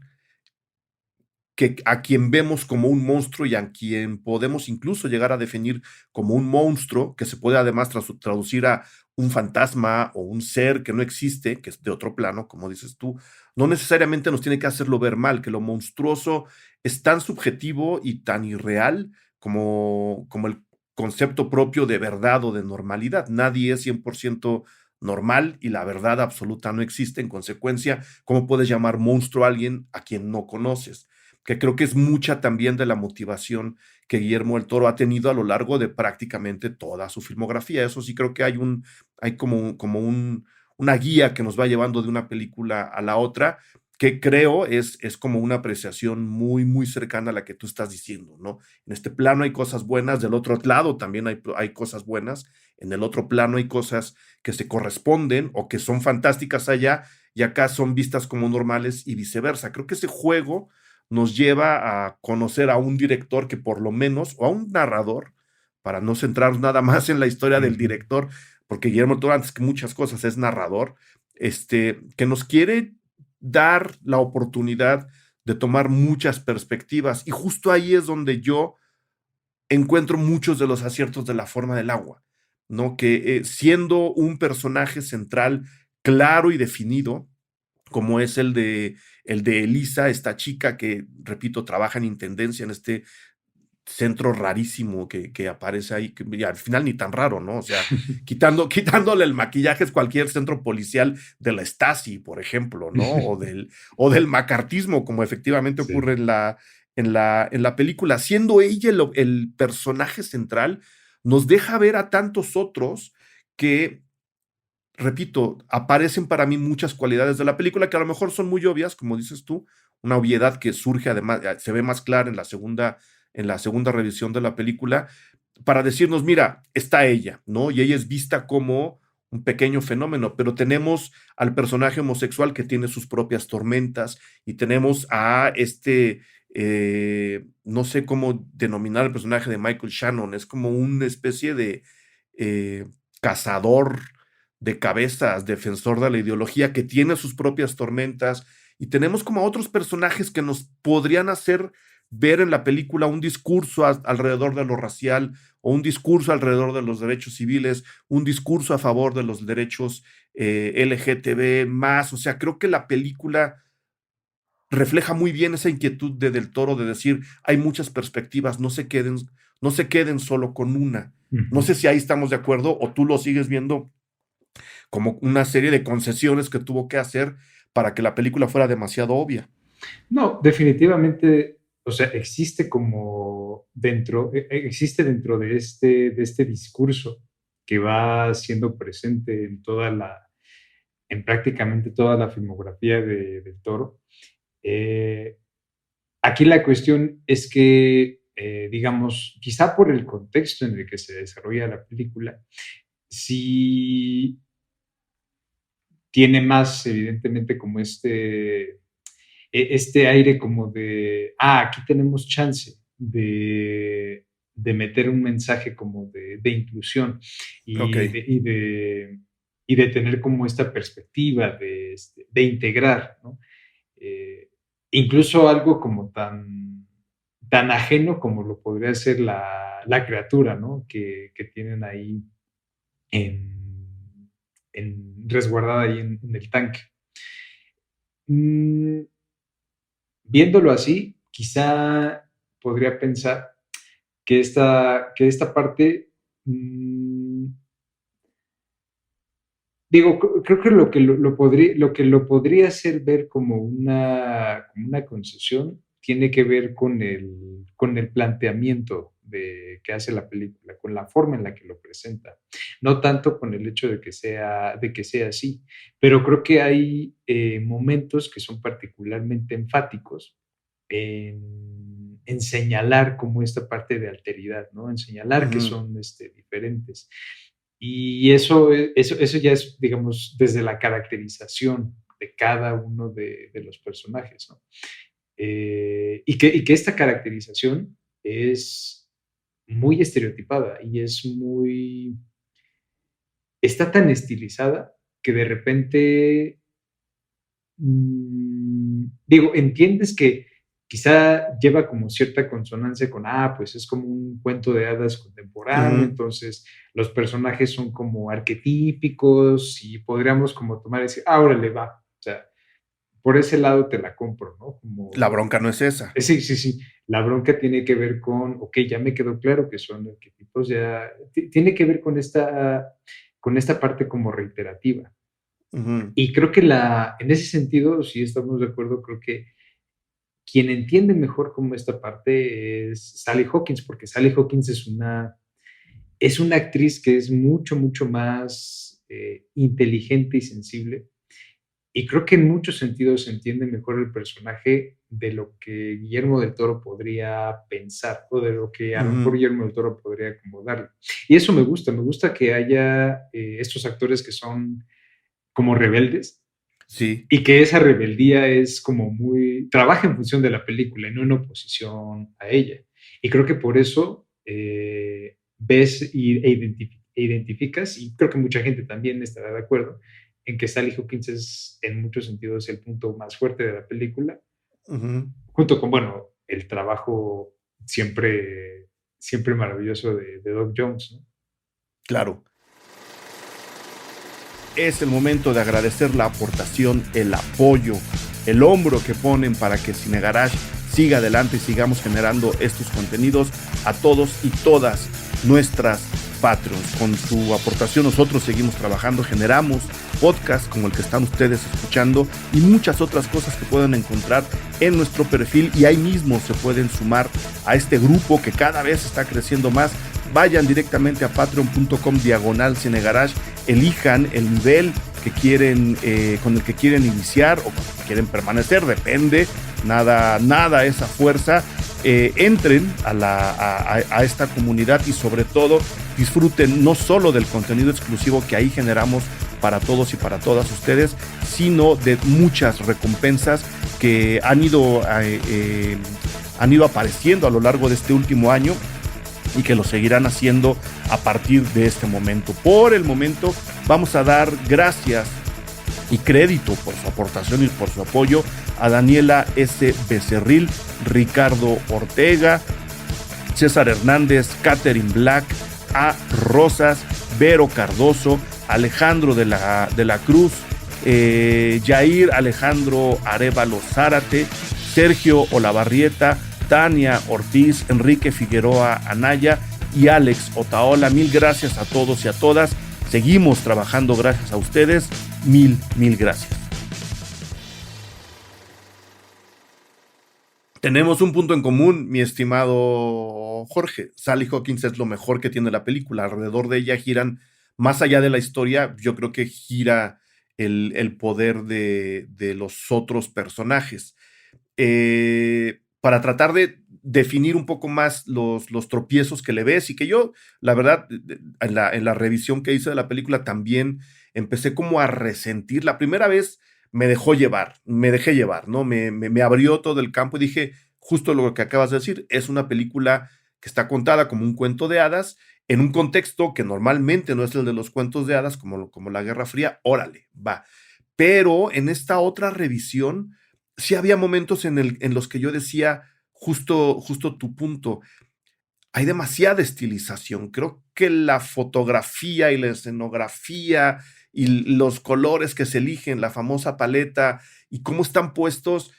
que a quien vemos como un monstruo y a quien podemos incluso llegar a definir como un monstruo, que se puede además traducir a un fantasma o un ser que no existe, que es de otro plano, como dices tú, no necesariamente nos tiene que hacerlo ver mal, que lo monstruoso es tan subjetivo y tan irreal como el concepto propio de verdad o de normalidad. Nadie es 100% normal y la verdad absoluta no existe. En consecuencia, ¿cómo puedes llamar monstruo a alguien a quien no conoces? Que creo que es mucha también de la motivación que Guillermo del Toro ha tenido a lo largo de prácticamente toda su filmografía. Eso sí creo que hay una guía que nos va llevando de una película a la otra, que creo es como una apreciación muy, muy cercana a la que tú estás diciendo, ¿no? En este plano hay cosas buenas, del otro lado también hay cosas buenas, en el otro plano hay cosas que se corresponden o que son fantásticas allá y acá son vistas como normales y viceversa. Creo que ese juego nos lleva a conocer a un director que por lo menos, o a un narrador, para no centrarnos nada más en la historia del Ujú. director, porque Guillermo del Toro, antes que muchas cosas, es narrador, que nos quiere dar la oportunidad de tomar muchas perspectivas. Y justo ahí es donde yo encuentro muchos de los aciertos de la forma del agua, ¿no? Que siendo un personaje central claro y definido, como es el de Elisa, esta chica que, repito, trabaja en intendencia en este centro rarísimo que aparece ahí, que y al final ni tan raro, ¿no? O sea, quitándole el maquillaje es cualquier centro policial de la Stasi, por ejemplo, ¿no? O del macartismo, como efectivamente Sí. ocurre en la película. Siendo ella el personaje central, nos deja ver a tantos otros que repito, aparecen para mí muchas cualidades de la película que a lo mejor son muy obvias, como dices tú, una obviedad que surge además, se ve más clara en la segunda revisión de la película, para decirnos, mira, está ella, ¿no? Y ella es vista como un pequeño fenómeno, pero tenemos al personaje homosexual que tiene sus propias tormentas y tenemos a no sé cómo denominar el personaje de Michael Shannon, es como una especie de eh, cazador de cabezas, defensor de la ideología, que tiene sus propias tormentas, y tenemos como a otros personajes que nos podrían hacer ver en la película un discurso alrededor de lo racial o un discurso alrededor de los derechos civiles, un discurso a favor de los derechos LGTB más. O sea, creo que la película refleja muy bien esa inquietud de Del Toro de decir, hay muchas perspectivas, no se queden solo con una. No Ujú. sé si ahí estamos de acuerdo o tú lo sigues viendo como una serie de concesiones que tuvo que hacer para que la película fuera demasiado obvia. No, definitivamente, o sea, existe dentro de este discurso que va siendo presente en prácticamente toda la filmografía del Toro. Eh, Aquí la cuestión es que, digamos, quizá por el contexto en el que se desarrolla la película, sí tiene más, evidentemente, como este aire como de, aquí tenemos chance de meter un mensaje como de inclusión Ok. y y de tener como esta perspectiva de integrar, ¿no? Eh, Incluso algo como tan ajeno como lo podría ser la criatura, ¿no? Que tienen ahí en, resguardada ahí en el tanque. Mm, Viéndolo así, quizá podría pensar que esta parte, mm, digo, creo que lo que lo podría hacer ver como una concesión tiene que ver con el planteamiento que hace la película, con la forma en la que lo presenta, no tanto con el hecho de que sea así, pero creo que hay momentos que son particularmente enfáticos en señalar como esta parte de alteridad, ¿no? En señalar que Ujú, son diferentes. Y eso ya es, digamos, desde la caracterización de cada uno de los personajes, ¿no? Y que esta caracterización es muy estereotipada y está tan estilizada que de repente, digo, entiendes que quizá lleva como cierta consonancia con, pues es como un cuento de hadas contemporáneo, ujú. entonces los personajes son como arquetípicos y podríamos como tomar y decir, órale, va. O sea, por ese lado te la compro, ¿no? La Como, bronca no es esa. sí, sí, sí. La bronca tiene que ver con, ok, ya me quedó claro que son arquetipos, ya tiene que ver con esta parte como reiterativa. Ujú, Y creo que en ese sentido, sí estamos de acuerdo, creo que quien entiende mejor como esta parte es Sally Hawkins, porque Sally Hawkins es una actriz que es mucho, mucho más inteligente y sensible. Y creo que en muchos sentidos se entiende mejor el personaje de lo que Guillermo del Toro podría pensar o de lo que a lo mejor ujú. Guillermo del Toro podría acomodarle. Y eso me gusta que haya estos actores que son como rebeldes Sí. y que esa rebeldía es como trabaja en función de la película y no en oposición a ella. Y creo que por eso ves e identificas, y creo que mucha gente también estará de acuerdo, en que Sally Hawkins es en muchos sentidos el punto más fuerte de la película, Ujú. junto con, bueno, el trabajo siempre, siempre maravilloso de Doug Jones, ¿no? Claro. Es el momento de agradecer la aportación, el apoyo, el hombro que ponen para que Cine Garage siga adelante y sigamos generando estos contenidos a todos y todas nuestras Patreons. Con su aportación nosotros seguimos trabajando, generamos podcasts como el que están ustedes escuchando y muchas otras cosas que pueden encontrar en nuestro perfil y ahí mismo se pueden sumar a este grupo que cada vez está creciendo más. Vayan directamente a patreon.com/cinegarage, elijan el nivel que quieren, con el que quieren iniciar o con el que quieren permanecer, depende, nada esa fuerza. Entren a esta comunidad y sobre todo disfruten no solo del contenido exclusivo que ahí generamos para todos y para todas ustedes, sino de muchas recompensas que han ido apareciendo a lo largo de este último año y que lo seguirán haciendo a partir de este momento. Por el momento vamos a dar gracias y crédito por su aportación y por su apoyo a Daniela S. Becerril, Ricardo Ortega, César Hernández, Catherine Black, A. Rosas, Vero Cardoso, Alejandro de la Cruz, Jair Alejandro Arevalo Zárate, Sergio Olavarrieta, Tania Ortiz, Enrique Figueroa Anaya y Alex Otaola. Mil gracias a todos y a todas. Seguimos trabajando gracias a ustedes. Mil gracias. Tenemos un punto en común, mi estimado Jorge. Sally Hawkins es lo mejor que tiene la película. Alrededor de ella giran, más allá de la historia, yo creo que gira el poder de los otros personajes. Para tratar de definir un poco más los tropiezos que le ves y que yo, la verdad, en la revisión que hice de la película también empecé como a resentir. La primera vez me dejé llevar, ¿no? Me abrió todo el campo y dije, justo lo que acabas de decir, es una película que está contada como un cuento de hadas en un contexto que normalmente no es el de los cuentos de hadas, como la Guerra Fría, órale, va. Pero en esta otra revisión, sí había momentos en los que yo decía, justo tu punto, hay demasiada estilización. Creo que la fotografía y la escenografía y los colores que se eligen, la famosa paleta y cómo están puestos,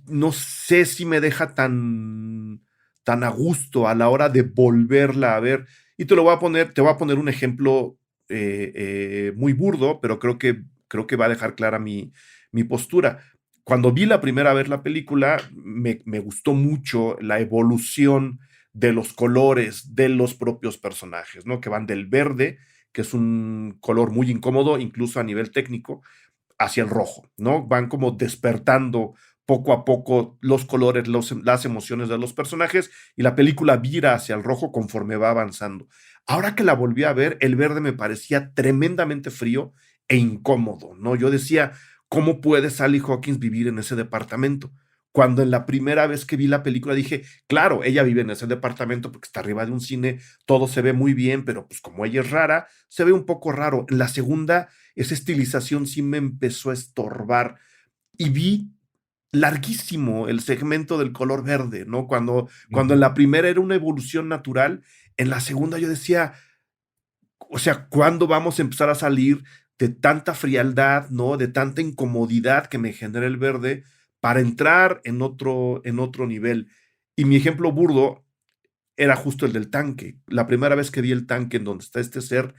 no sé si me deja tan a gusto a la hora de volverla a ver. Y te voy a poner un ejemplo muy burdo, pero creo que va a dejar clara mi postura. Cuando vi la primera vez la película, me gustó mucho la evolución de los colores de los propios personajes, ¿no? Que van del verde, que es un color muy incómodo, incluso a nivel técnico, hacia el rojo, ¿no? Van como despertando poco a poco los colores, las emociones de los personajes y la película vira hacia el rojo conforme va avanzando. Ahora que la volví a ver, el verde me parecía tremendamente frío e incómodo, ¿no? Yo decía, ¿cómo puede Sally Hawkins vivir en ese departamento? Cuando en la primera vez que vi la película dije, claro, ella vive en ese departamento porque está arriba de un cine, todo se ve muy bien, pero pues como ella es rara, se ve un poco raro. En la segunda, esa estilización sí me empezó a estorbar y vi larguísimo el segmento del color verde, ¿no? Cuando en Ujú. la primera era una evolución natural, en la segunda yo decía, o sea, ¿cuándo vamos a empezar a salir de tanta frialdad, ¿no? De tanta incomodidad que me genera el verde para entrar en otro nivel? Y mi ejemplo burdo era justo el del tanque. La primera vez que vi el tanque en donde está este ser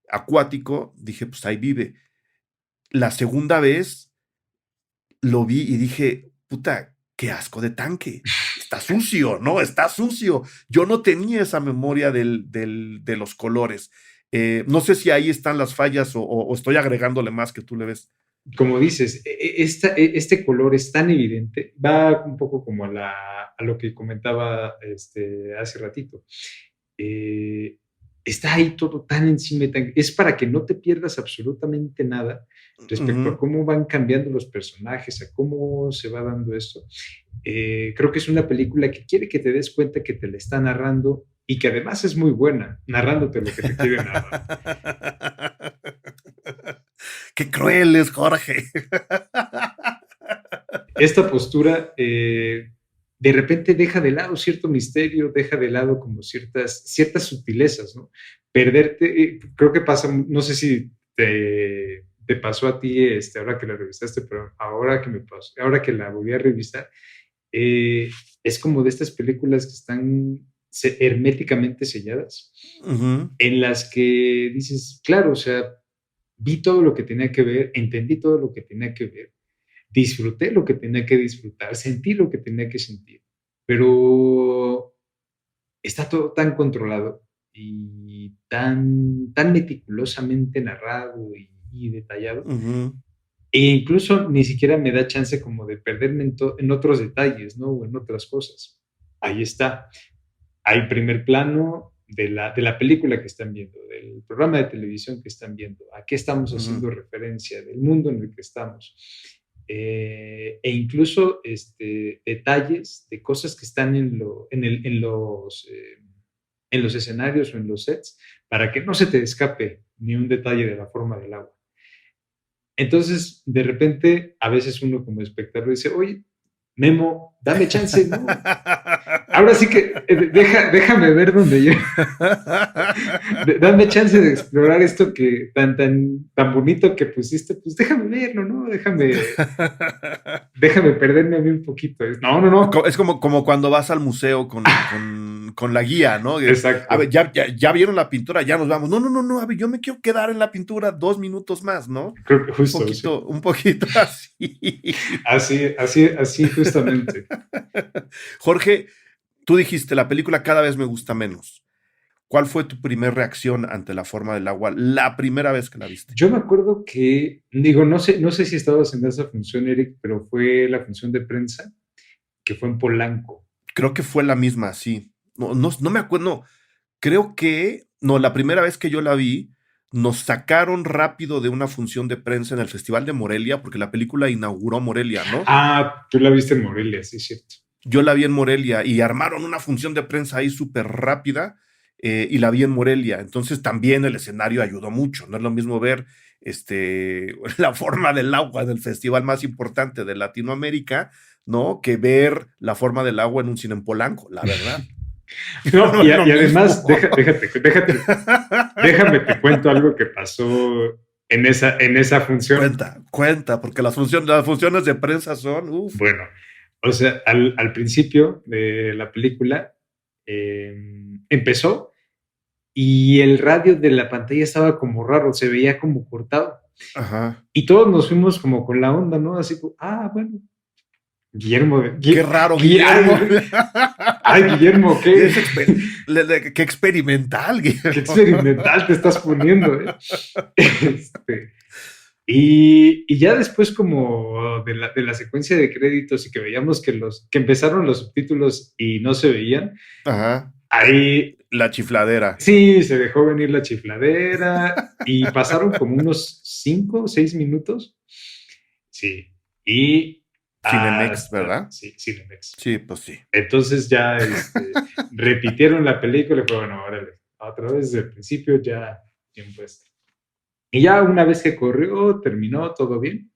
acuático, dije, pues ahí vive. La segunda vez lo vi y dije, puta, qué asco de tanque. Está sucio, ¿no? Está sucio. Yo no tenía esa memoria de los colores. No sé si ahí están las fallas o estoy agregándole más que tú le ves. Como dices, este color es tan evidente, va un poco como a lo que comentaba hace ratito. Eh, Está ahí todo tan encima, es para que no te pierdas absolutamente nada respecto a Ujú. cómo van cambiando los personajes, a cómo se va dando esto. Creo que es una película que quiere que te des cuenta que te la está narrando y que además es muy buena narrándote lo que te quiere narrar. Qué cruel es Jorge. Esta postura de repente deja de lado cierto misterio, deja de lado como ciertas sutilezas, ¿no? Perderte, creo que pasa, no sé si te pasó a ti ahora que la revisaste, pero ahora que me pasó, ahora que la volví a revisar, eh, es como de estas películas que están herméticamente selladas, Ujú, en las que dices, claro, o sea, vi todo lo que tenía que ver, entendí todo lo que tenía que ver, disfruté lo que tenía que disfrutar, sentí lo que tenía que sentir, pero está todo tan controlado y tan meticulosamente narrado y detallado, ujú, e incluso ni siquiera me da chance como de perderme en otros detalles, ¿no? O en otras cosas. Ahí está. Hay primer plano de la película que están viendo, del programa de televisión que están viendo, a qué estamos ujú, haciendo referencia, del mundo en el que estamos. E incluso detalles de cosas que están en los escenarios o en los sets, para que no se te escape ni un detalle de la forma del agua. Entonces, de repente, a veces uno como espectador dice, oye, Memo, dame chance, ¿no? Ahora sí que déjame ver donde yo, dame chance de explorar esto que tan bonito que pusiste, pues déjame verlo, ¿no? Déjame perderme a mí un poquito. No, no, no. Es como cuando vas al museo con la guía, ¿no? A ver, Exacto. ya vieron la pintura, ya nos vamos. No, no, no, no, a ver, yo me quiero quedar en la pintura 2 minutos más, ¿no? Creo que justo, sí. Un poquito así. Así justamente. Jorge, tú dijiste, la película cada vez me gusta menos. ¿Cuál fue tu primera reacción ante la forma del agua la primera vez que la viste? Yo me acuerdo que, digo, no sé si estabas en esa función, Eric, pero fue la función de prensa que fue en Polanco. Creo que fue la misma, sí. No me acuerdo, no. Creo que, no, la primera vez que yo la vi, nos sacaron rápido de una función de prensa en el Festival de Morelia, porque la película inauguró Morelia, ¿no? Ah, tú la viste en Morelia, sí, cierto. Yo la vi en Morelia y armaron una función de prensa ahí súper rápida y la vi en Morelia. Entonces también el escenario ayudó mucho. No es lo mismo ver la forma del agua del festival más importante de Latinoamérica, ¿no? Que ver la forma del agua en un cine en Polanco, la verdad. No, No y, es lo y además, mismo. déjame te cuento algo que pasó en esa función. Cuenta, porque las funciones de prensa son, uff. Bueno, O sea, al principio de la película empezó y el radio de la pantalla estaba como raro, se veía como cortado. Ajá. Y todos nos fuimos como con la onda, ¿no? Así como, bueno, Guillermo, Qué raro, Guillermo. Guillermo, Es qué experimental, qué Guillermo. experimental te estás poniendo, ¿eh? Y ya después como de la secuencia de créditos y que veíamos que empezaron los subtítulos y no se veían, Ajá. ahí La chifladera. sí, se dejó venir la chifladera y pasaron como unos 5 o 6 minutos. Sí, y Cinemex, hasta, ¿verdad? sí, Cinemex. Sí, pues sí. Entonces ya repitieron la película y fue, bueno, órale, otra vez desde el principio ya bien puesto. Y ya una vez que corrió, terminó, todo bien.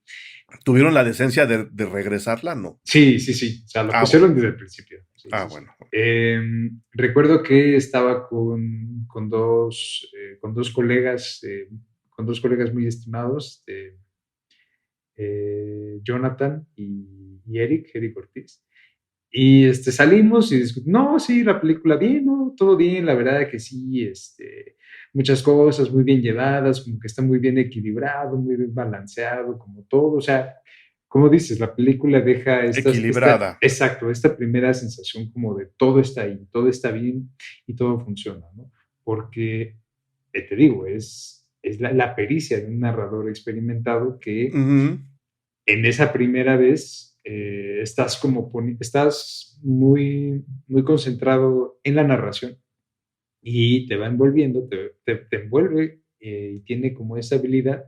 ¿Tuvieron la decencia de regresarla? No. Sí, sí, sí, o sea, lo Ah, pusieron bueno. desde el principio. Sí, Ah, sí, sí. bueno. Recuerdo que estaba con dos colegas muy estimados, Jonathan y Eric Ortiz. Y salimos y discutimos, no, sí, la película bien, no, todo bien, la verdad que sí, muchas cosas muy bien llevadas, como que está muy bien equilibrado, muy bien balanceado, como todo, o sea, como dices, la película deja Equilibrada. exacto, esta primera sensación como de todo está ahí, todo está bien y todo funciona, ¿no? Porque, te digo, es la pericia de un narrador experimentado que Ujú. en esa primera vez estás muy, muy concentrado en la narración y te va envolviendo, te envuelve y tiene como esa habilidad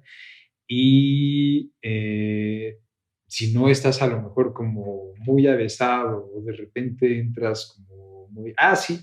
y si no estás a lo mejor como muy avesado o de repente entras como muy, sí,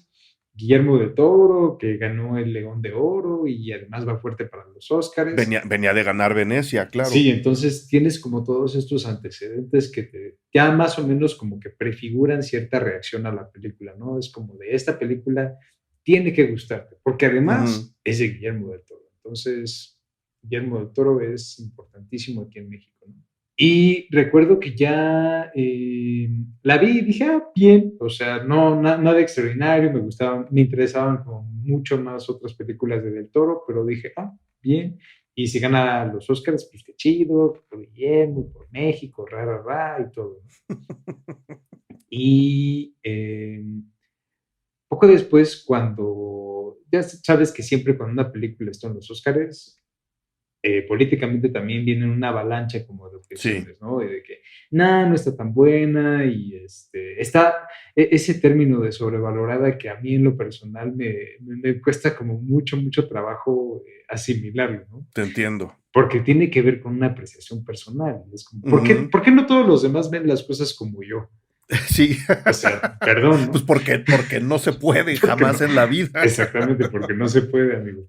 Guillermo del Toro, que ganó el León de Oro y además va fuerte para los Óscares. Venía de ganar Venecia, claro. Sí, entonces tienes como todos estos antecedentes que ya más o menos como que prefiguran cierta reacción a la película, ¿no? Es como de esta película tiene que gustarte, porque Ujú. además es de Guillermo del Toro. Entonces, Guillermo del Toro es importantísimo aquí en México, ¿no? Y recuerdo que ya la vi y dije, bien, o sea, no, nada extraordinario, me interesaban como mucho más otras películas de Del Toro, pero dije, bien. Y si gana los Oscars, pues qué chido, por Guillermo, por México, y todo. Y poco después, cuando ya sabes que siempre cuando una película está en los Oscars, políticamente también viene una avalancha como de Sí. objeciones, ¿no? De que, no está tan buena y está ese término de sobrevalorada que a mí en lo personal me cuesta como mucho, mucho trabajo asimilarlo, ¿no? Te entiendo. Porque tiene que ver con una apreciación personal. Es como, Ujú. ¿por qué no todos los demás ven las cosas como yo? Sí. O sea, perdón, Pues ¿no? porque no se puede Porque jamás no, en la vida. exactamente, porque no se puede, amigo.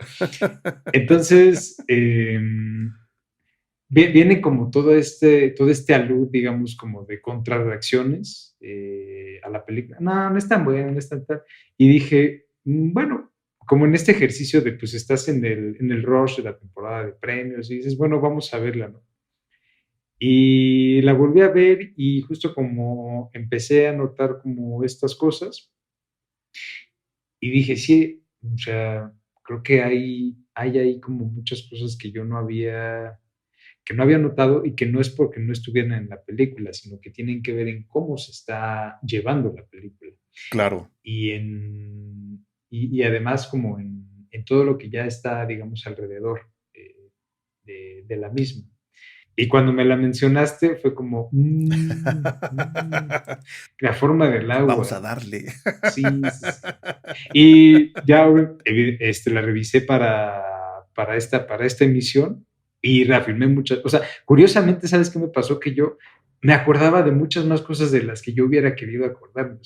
Entonces, viene como todo este alud, digamos, como de contrarreacciones a la película. No, no es tan buena, no es tan tal. Y dije, bueno, como en este ejercicio de, pues estás en el rush de la temporada de premios y dices, bueno, vamos a verla, ¿no? Y la volví a ver y justo como empecé a notar como estas cosas y dije, sí, o sea, creo que hay ahí como muchas cosas que no había notado y que no es porque no estuvieran en la película, sino que tienen que ver en cómo se está llevando la película Claro. y además como en todo lo que ya está, digamos, alrededor de la misma. Y cuando me la mencionaste fue como, la forma del Vamos agua. a darle. Sí, sí, sí. Y ya la revisé para esta emisión y reafirmé muchas, o sea, curiosamente, ¿sabes qué me pasó? Que yo me acordaba de muchas más cosas de las que yo hubiera querido acordarme,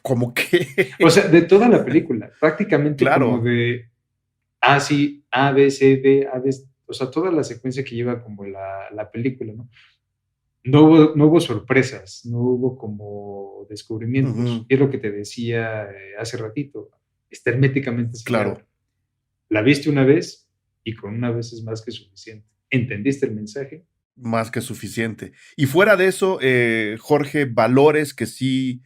Como que, o sea, de toda la película, prácticamente como claro. de, sí, A, B, C, D, A, B, o sea, toda la secuencia que lleva como la película, ¿no? No hubo sorpresas, no hubo como descubrimientos. Ujú. Es lo que te decía hace ratito. Está herméticamente Claro. sellada. La viste una vez y con una vez es más que suficiente. ¿Entendiste el mensaje? más que suficiente. Y fuera de eso, Jorge, valores que sí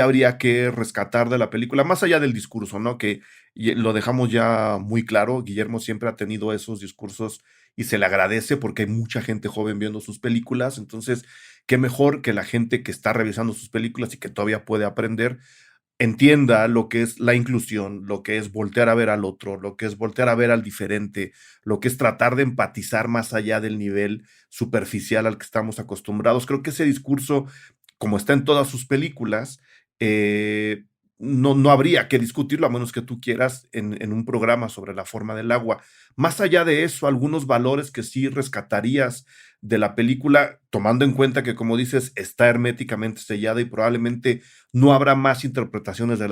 habría que rescatar de la película, más allá del discurso, ¿no? Que lo dejamos ya muy claro, Guillermo siempre ha tenido esos discursos y se le agradece porque hay mucha gente joven viendo sus películas, entonces, qué mejor que la gente que está revisando sus películas y que todavía puede aprender, entienda lo que es la inclusión, lo que es voltear a ver al otro, lo que es voltear a ver al diferente, lo que es tratar de empatizar más allá del nivel superficial al que estamos acostumbrados. Creo que ese discurso, como está en todas sus películas, eh, no habría que discutirlo a menos que tú quieras en un programa sobre la forma del agua. Más allá de eso, algunos valores que sí rescatarías de la película, tomando en cuenta que, como dices, está herméticamente sellada y probablemente no habrá más interpretaciones de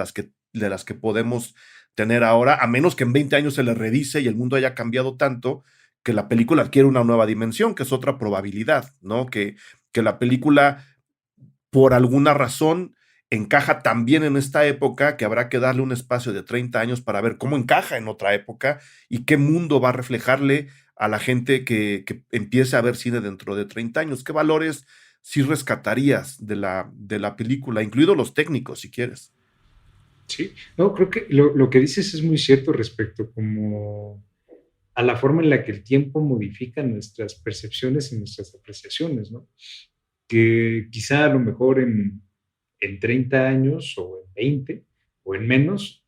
las que podemos tener ahora, a menos que en 20 años se le revise y el mundo haya cambiado tanto que la película adquiere una nueva dimensión, que es otra probabilidad, ¿no? Que la película, por alguna razón, encaja tan bien en esta época que habrá que darle un espacio de 30 años para ver cómo encaja en otra época y qué mundo va a reflejarle a la gente que empiece a ver cine dentro de 30 años. ¿Qué valores sí rescatarías de la película, incluidos los técnicos, si quieres? Sí, no, creo que lo que dices es muy cierto respecto como a la forma en la que el tiempo modifica nuestras percepciones y nuestras apreciaciones, ¿no? Que quizá a lo mejor en 30 años o en 20 o en menos,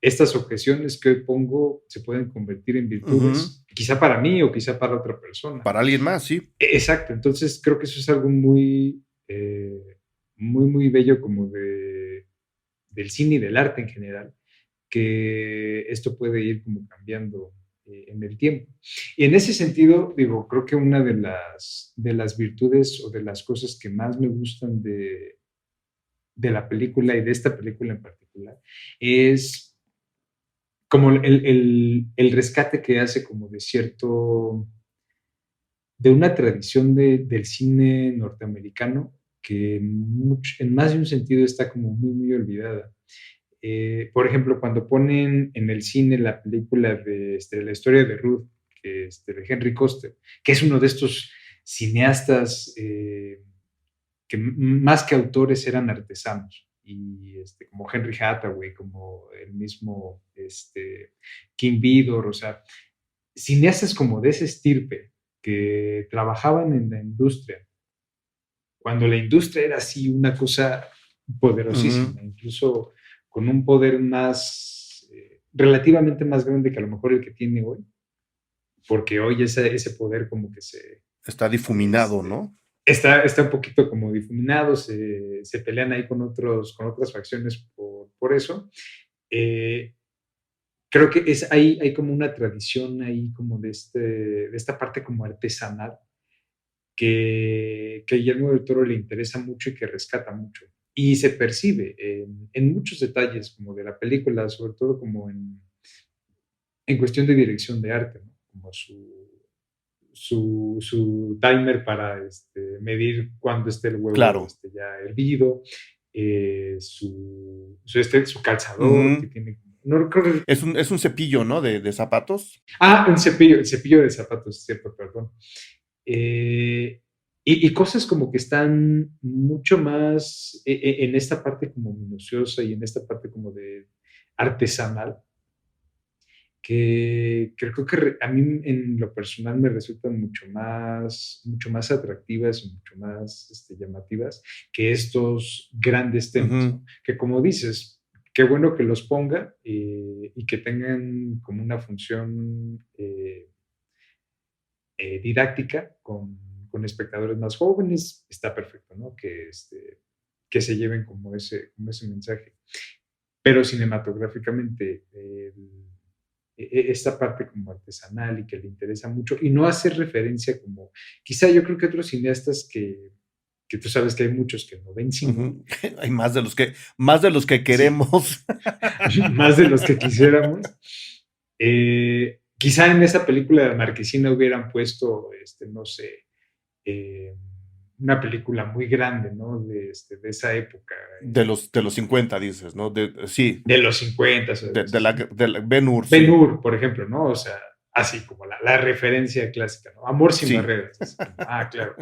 estas objeciones que hoy pongo se pueden convertir en Ujú. virtudes, quizá para mí o quizá para otra persona. Para alguien más, sí. Exacto, entonces creo que eso es algo muy, muy bello como del cine y del arte en general, que esto puede ir como cambiando en el tiempo. Y en ese sentido, digo, creo que una de las virtudes o de las cosas que más me gustan de la película y de esta película en particular es como el rescate que hace como de cierto, de una tradición del cine norteamericano que en más de un sentido está como muy olvidada. Por ejemplo, cuando ponen en el cine la película de la historia de Ruth, que de Henry Koster, que es uno de estos cineastas que más que autores eran artesanos, y como Henry Hathaway, como el mismo King Vidor, o sea, cineastas como de ese estirpe que trabajaban en la industria, cuando la industria era así una cosa Ujú. poderosísima, incluso con un poder más, relativamente más grande que a lo mejor el que tiene hoy, porque hoy ese poder como que Está difuminado, este, ¿no? está un poquito como difuminado, se pelean ahí con otras facciones por eso. Eh, Creo que hay como una tradición ahí como de esta parte como artesanal que Guillermo del Toro le interesa mucho y que rescata mucho. Y se percibe en muchos detalles como de la película, sobre todo como en cuestión de dirección de arte, ¿no? Como su timer para medir cuándo esté el huevo Claro. ya hervido, su calzador que Ujú. tiene, no creo que, Es un cepillo, ¿no? De zapatos. un cepillo, el cepillo de zapatos, cierto, perdón. Eh, y cosas como que están mucho más en esta parte como minuciosa y en esta parte como de artesanal, que creo que a mí en lo personal me resultan mucho más atractivas y mucho más llamativas que estos grandes temas, Ujú. ¿no? Que como dices, qué bueno que los ponga y que tengan como una función didáctica con espectadores más jóvenes, está perfecto, ¿no? Que se lleven como ese mensaje. Pero cinematográficamente, esta parte como artesanal y que le interesa mucho, y no hacer referencia como, quizá yo creo que otros cineastas que tú sabes que hay muchos que no ven cine, Ujú. Hay más de los que sí, queremos. más de los que quisiéramos. Quizá en esa película de Marquesina hubieran puesto, no sé, eh, una película muy grande, ¿no? De esa época, De los 50 dices, ¿no? Sí, de los 50 o de de los 60. la Ben-Hur, sí. Ben-Hur, por ejemplo, ¿no? O sea, así como la referencia clásica, ¿no? Amor sin Sí. barreras. Así como, claro.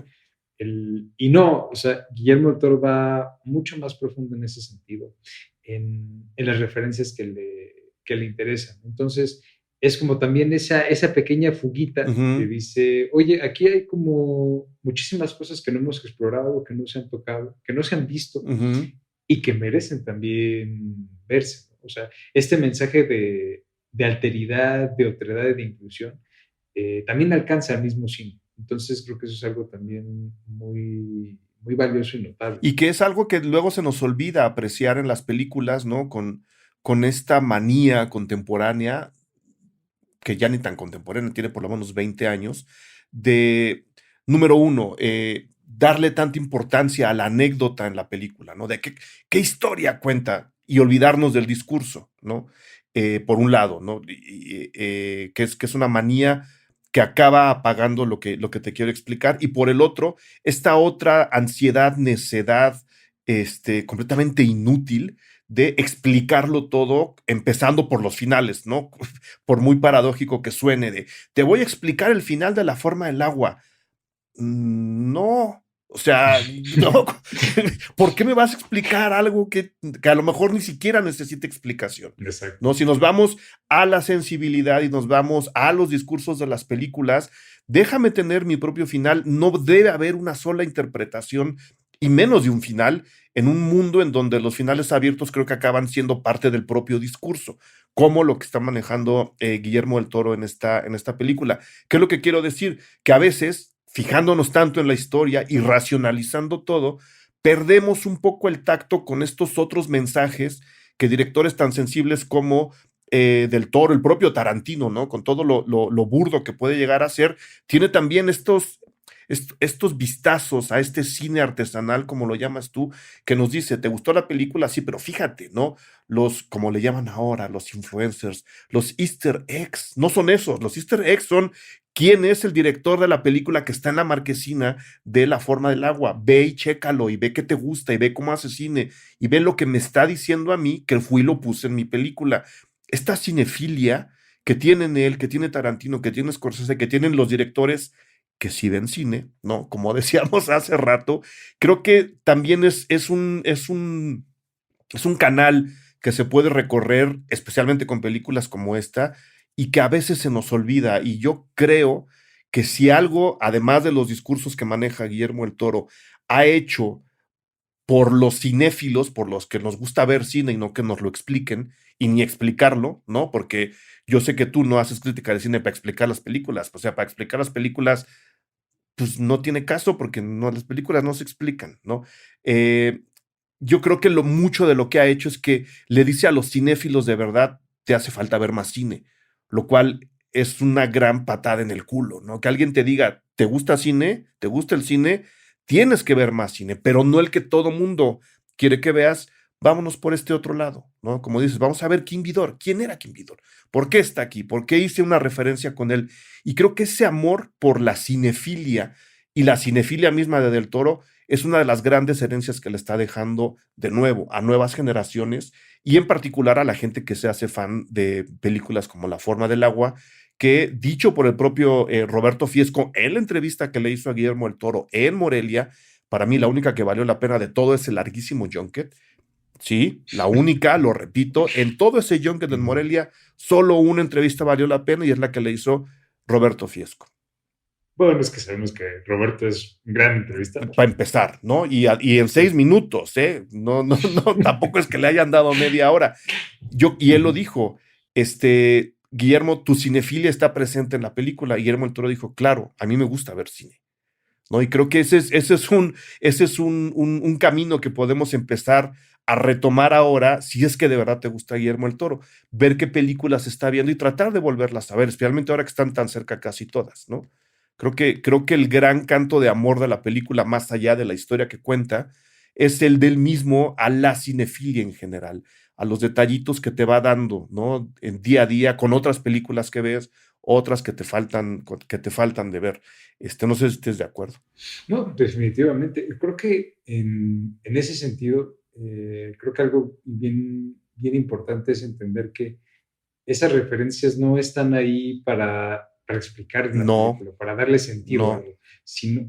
Y no, o sea, Guillermo del Toro va mucho más profundo en ese sentido, en las referencias que le interesan. Entonces, es como también esa pequeña fuguita que Ujú, dice, oye, aquí hay como muchísimas cosas que no hemos explorado, que no se han tocado, que no se han visto ujú. y que merecen también verse, ¿no? O sea, este mensaje de alteridad, de otredad y de inclusión también alcanza al mismo cine. Entonces creo que eso es algo también muy valioso y notable. Y que es algo que luego se nos olvida apreciar en las películas, ¿no? Con esta manía contemporánea, que ya ni tan contemporánea, tiene por lo menos 20 años, de, número uno, darle tanta importancia a la anécdota en la película, ¿no? De qué historia cuenta y olvidarnos del discurso, ¿no? Por un lado, ¿no? Que es una manía que acaba apagando lo que te quiero explicar. Y por el otro, esta otra ansiedad, necedad, completamente inútil de explicarlo todo, empezando por los finales, ¿no? Por muy paradójico que suene, de te voy a explicar el final de La forma del agua. No, o sea, no, ¿por qué me vas a explicar algo que a lo mejor ni siquiera necesita explicación? Exacto. ¿No? Si nos vamos a la sensibilidad y nos vamos a los discursos de las películas, déjame tener mi propio final. No debe haber una sola interpretación y menos de un final en un mundo en donde los finales abiertos creo que acaban siendo parte del propio discurso, como lo que está manejando Guillermo del Toro en esta película. ¿Qué es lo que quiero decir? Que a veces, fijándonos tanto en la historia y racionalizando todo, perdemos un poco el tacto con estos otros mensajes que directores tan sensibles como del Toro, el propio Tarantino, ¿no? Con todo lo burdo que puede llegar a ser, tiene también estos vistazos a este cine artesanal, como lo llamas tú, que nos dice, ¿te gustó la película? Sí, pero fíjate, ¿no? Como le llaman ahora, los influencers, los easter eggs, no son esos, los easter eggs son quién es el director de la película que está en la marquesina de La forma del agua. Ve y chécalo y ve qué te gusta y ve cómo hace cine y ve lo que me está diciendo a mí que fui y lo puse en mi película. Esta cinefilia que tienen él, que tiene Tarantino, que tiene Scorsese, que tienen los directores que sí ven cine, ¿no? Como decíamos hace rato, creo que también es un canal que se puede recorrer, especialmente con películas como esta, y que a veces se nos olvida. Y yo creo que si algo, además de los discursos que maneja Guillermo el Toro, ha hecho por los cinéfilos, por los que nos gusta ver cine y no que nos lo expliquen, y ni explicarlo, ¿no? Porque yo sé que tú no haces crítica de cine para explicar las películas, o sea, para explicar las películas pues no tiene caso porque no, las películas no se explican, ¿no? Eh, yo creo que mucho de lo que ha hecho es que le dice a los cinéfilos de verdad, te hace falta ver más cine, lo cual es una gran patada en el culo, ¿no? Que alguien te diga, ¿te gusta cine? ¿Te gusta el cine? Tienes que ver más cine, pero no el que todo mundo quiere que veas. Vámonos por este otro lado, ¿no? Como dices, vamos a ver Kim Vidor. ¿Quién era Kim Vidor? ¿Por qué está aquí? ¿Por qué hice una referencia con él? Y creo que ese amor por la cinefilia y la cinefilia misma de Del Toro es una de las grandes herencias que le está dejando de nuevo a nuevas generaciones y en particular a la gente que se hace fan de películas como La forma del agua, que dicho por el propio Roberto Fiesco en la entrevista que le hizo a Guillermo del Toro en Morelia, para mí la única que valió la pena de todo ese larguísimo junket. Sí, la única, lo repito, en todo ese junket en Morelia, solo una entrevista valió la pena y es la que le hizo Roberto Fiesco. Bueno, es que sabemos que Roberto es un gran entrevistador. Para empezar, ¿no? Y en Sí. 6 minutos, ¿eh? No, no, no, tampoco es que le hayan dado media hora. Y él lo dijo, Guillermo, tu cinefilia está presente en la película. Y Guillermo el Toro dijo, claro, a mí me gusta ver cine. ¿No? Y creo que ese es un camino que podemos empezar a retomar ahora, si es que de verdad te gusta Guillermo el Toro, ver qué películas está viendo y tratar de volverlas a ver, especialmente ahora que están tan cerca casi todas, ¿no? Creo que el gran canto de amor de la película, más allá de la historia que cuenta, es el del mismo a la cinefilia en general, a los detallitos que te va dando, ¿no? En día a día, con otras películas que ves, otras que te faltan de ver. No sé si estés de acuerdo. No, definitivamente. Creo que en ese sentido, creo que algo bien importante es entender que esas referencias no están ahí para explicar la película, para darle sentido a algo,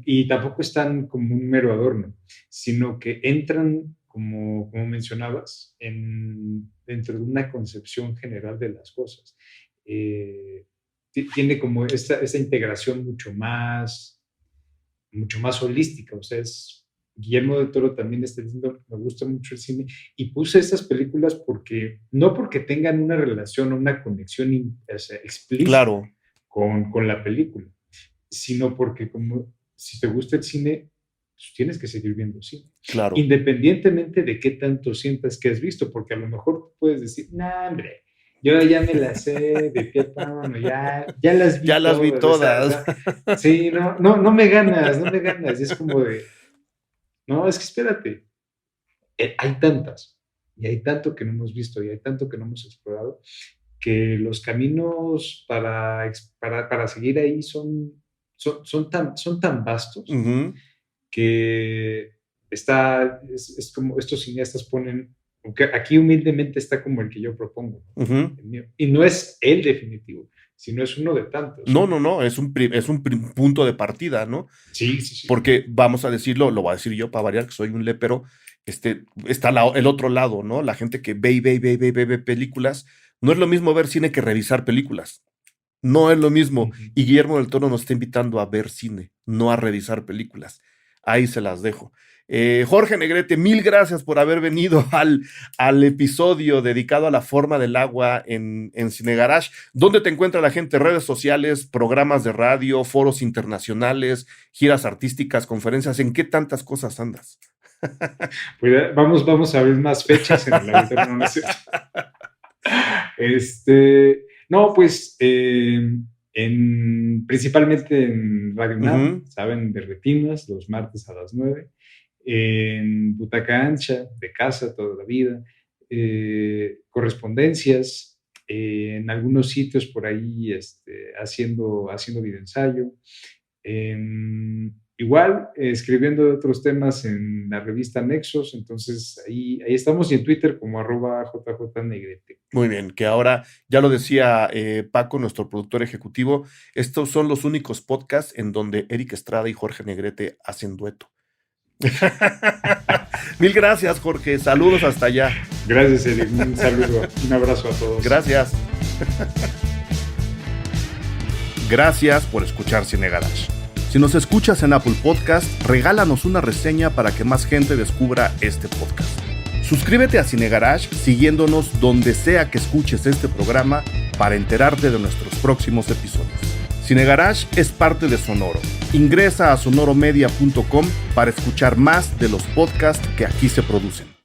y tampoco están como un mero adorno, sino que entran, como mencionabas, dentro de una concepción general de las cosas. Tiene como esta integración mucho más holística, o sea, Guillermo del Toro también está diciendo, me gusta mucho el cine, y puse estas películas no porque tengan una relación o una conexión explícita con la película, sino porque como si te gusta el cine, pues tienes que seguir viendo cine. Claro. Independientemente de qué tanto sientas que has visto, porque a lo mejor puedes decir, nah, hombre, yo ya me las sé de pie a mano, ya las vi todas. O sea, sí, no me ganas. Y es como de, no, es que espérate, hay tantas, y hay tanto que no hemos visto, y hay tanto que no hemos explorado, que los caminos para seguir ahí son tan vastos, que es como estos cineastas ponen, aunque aquí humildemente está como el que yo propongo, el mío, y no es el definitivo, sino es uno de tantos. No, es un punto de partida, ¿no? Sí. Porque vamos a decirlo, lo voy a decir yo para variar, que soy un lépero, está el otro lado, ¿no? La gente que ve películas, no es lo mismo ver cine que revisar películas. No es lo mismo. Y Guillermo del Toro nos está invitando a ver cine, no a revisar películas. Ahí se las dejo. Jorge Negrete, mil gracias por haber venido al episodio dedicado a la forma del agua en Cine Garage. ¿Dónde te encuentra la gente? Redes sociales, programas de radio, foros internacionales, giras artísticas, conferencias. ¿En qué tantas cosas andas? Pues vamos a ver más fechas en el auditorio, ¿no es cierto? No, pues principalmente en Radio UNAM, saben, de Retinas, los martes a las 9, en Butaca Ancha, de casa toda la vida, correspondencias, en algunos sitios por ahí haciendo videoensayo, igual escribiendo de otros temas en la revista Nexos, entonces ahí estamos, y en Twitter como @JJNegrete. Muy bien, que ahora, ya lo decía Paco, nuestro productor ejecutivo, estos son los únicos podcasts en donde Eric Estrada y Jorge Negrete hacen dueto. Mil gracias, Jorge, saludos hasta allá. Gracias, Eric, un saludo, un abrazo a todos. Gracias. Gracias por escuchar Cine Garage. Si nos escuchas en Apple Podcast, regálanos una reseña para que más gente descubra este podcast. Suscríbete a Cine Garage siguiéndonos donde sea que escuches este programa para enterarte de nuestros próximos episodios. Cine Garage es parte de Sonoro. Ingresa a sonoromedia.com para escuchar más de los podcasts que aquí se producen.